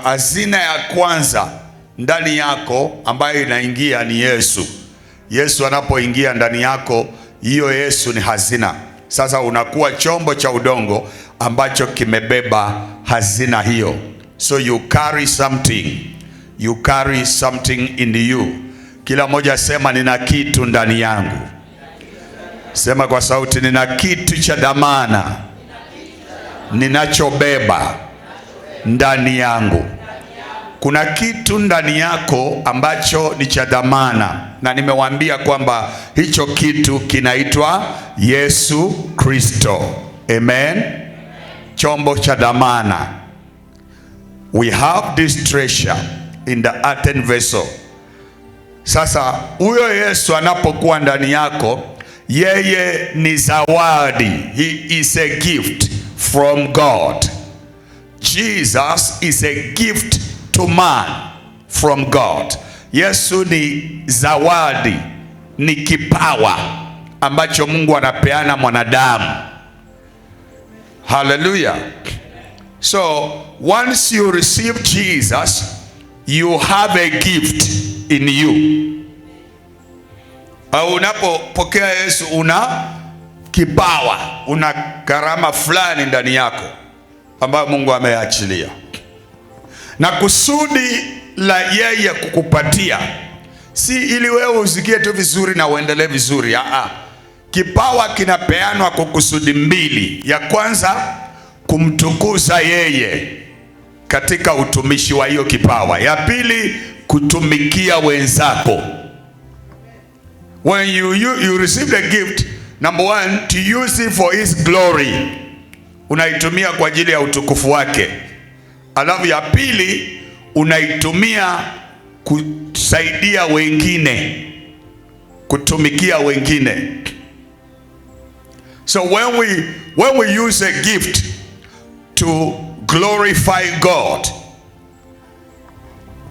Hazina ya kwanza ndani yako ambayo inaingia ni Yesu. Yesu anapoingia ndani yako, hiyo Yesu ni hazina. Sasa unakuwa chombo cha udongo ambacho kimebeba hazina hiyo. So you carry something. You carry something in you. Kila mmoja sema, nina kitu ndani yangu. Sema kwa sauti, nina kitu cha dhamana ninachobeba ndani yangu. Kuna kitu ndani yako ambacho ni cha dhamana, na nimewaambia kwamba hicho kitu kinaitwa Yesu Kristo. Amen. Chombo cha dhamana. We have this treasure in the earthen vessel. Sasa huyo Yesu anapokuwa ndani yako, yeye ni zawadi. He is a gift from God. Jesus is a gift to man from God. Yesu ni zawadi, ni kipawa ambacho Mungu anapeana mwanadamu. Hallelujah. So once you receive Jesus, you have a gift in you. Au unapopokea Yesu, una kipawa, una karama fulani ndani yako ambayo Mungu ameachilia. Na kusudi la yeye kukupatia si ili wewe usikie tu vizuri na uendelee vizuri. Kipawa kinapeanwa kwa kusudi mbili. Ya kwanza, kumtukuza yeye katika utumishi wa hiyo kipawa. Ya pili, kutumikia wenzako. When you receive the gift, number one, to use it for his glory. Unaitumia kwa ajili ya utukufu wake. Alafu ya pili, unaitumia kusaidia wengine, kutumikia wengine. So when we use a gift to glorify God,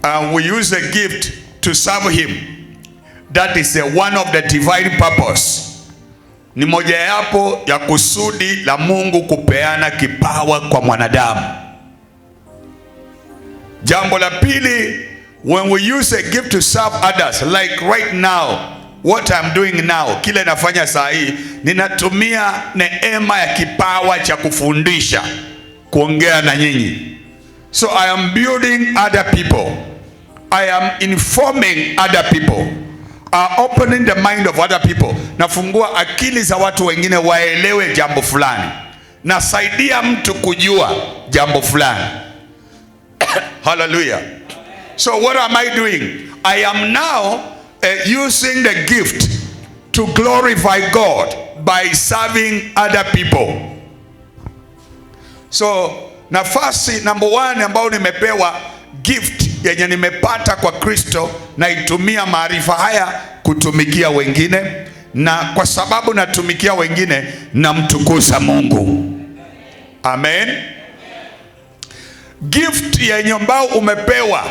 and we use a gift to serve him, that is one of the divine purpose. Ni mojawapo ya kusudi la Mungu kupeana kipawa kwa mwanadamu. Jambo la pili, when we use a gift to serve others, like right now, what I'm doing now, kile nafanya saa hii, ninatumia neema ya kipawa cha kufundisha, kuongea na nyinyi. So I am building other people. I am informing other people. Opening the mind of other people. Nafungua akili za watu wengine waelewe jambo fulani. Nasaidia mtu kujua jambo fulani. Hallelujah. So what am I doing? I am now using the gift to glorify God by serving other people. So nafasi number one ambayo nimepewa, gift yenye nimepata kwa Kristo, naitumia maarifa haya kutumikia wengine, na kwa sababu natumikia wengine, namtukuza Mungu. Amen. Gift yenye ambao umepewa,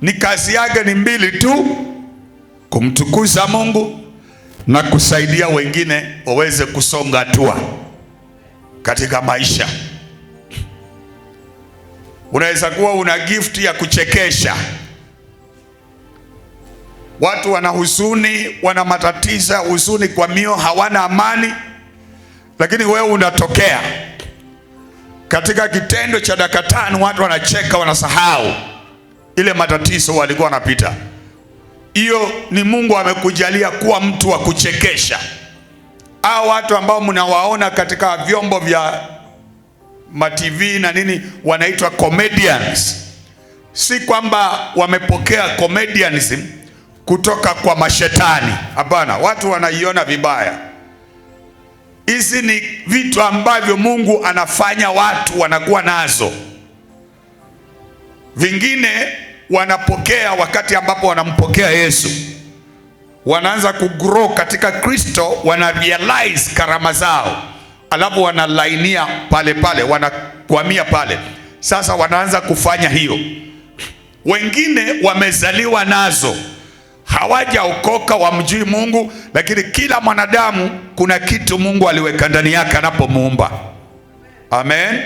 ni kazi yake ni mbili tu: kumtukuza Mungu na kusaidia wengine waweze kusonga hatua katika maisha. Unaweza kuwa una gift ya kuchekesha. Watu wana huzuni, wana matatizo, huzuni kwa mioyo, hawana amani, lakini wewe unatokea katika kitendo cha dakika 5, watu wanacheka, wanasahau ile matatizo walikuwa wanapita. Hiyo ni Mungu amekujalia kuwa mtu wa kuchekesha. Hao watu ambao mnawaona katika vyombo vya TV na nini, wanaitwa comedians. Si kwamba wamepokea comedianism kutoka kwa mashetani. Hapana, watu wanaiona vibaya. Hizi ni vitu ambavyo Mungu anafanya watu wanakuwa nazo. Vingine wanapokea wakati ambapo wanampokea Yesu. Wanaanza kugrow katika Kristo, wana realize karama zao. Alafu wanalainia pale pale, wanakwamia pale. Sasa wanaanza kufanya hiyo. Wengine wamezaliwa nazo, hawajaokoka, wamjui Mungu, lakini kila mwanadamu kuna kitu Mungu aliweka ndani yake anapomuumba. Amen.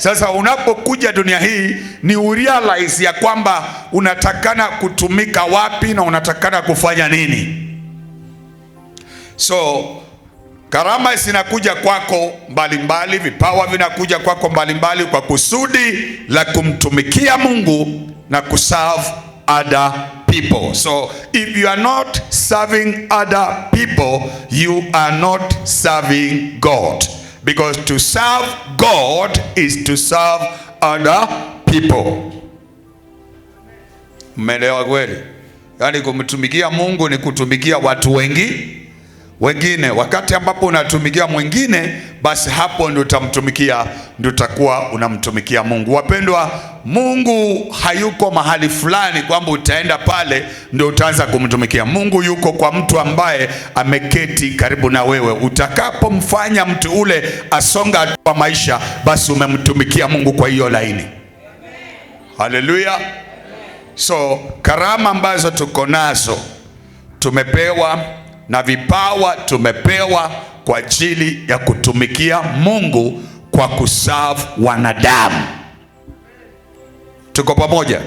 Sasa unapokuja dunia hii ni urealize ya kwamba unatakana kutumika wapi na unatakana kufanya nini. So karama zinakuja kwako mbalimbali, vipawa vinakuja kwako mbalimbali kwa kusudi la kumtumikia Mungu na kuserve other people. So if you are not serving other people, you are not serving God. Because to serve God is to serve other people. Umeelewa kweli? Yaani kumtumikia Mungu ni kutumikia watu wengine. Wakati ambapo unatumikia mwingine, basi hapo ndio utamtumikia, ndio utakuwa unamtumikia Mungu. Wapendwa, Mungu hayuko mahali fulani kwamba utaenda pale ndio utaanza kumtumikia. Mungu yuko kwa mtu ambaye ameketi karibu na wewe. Utakapomfanya mtu ule asonga kwa maisha, basi umemtumikia Mungu kwa hiyo laini. Haleluya. So karama ambazo tuko nazo tumepewa, na vipawa tumepewa kwa ajili ya kutumikia Mungu kwa kuserve wanadamu. Tuko pamoja?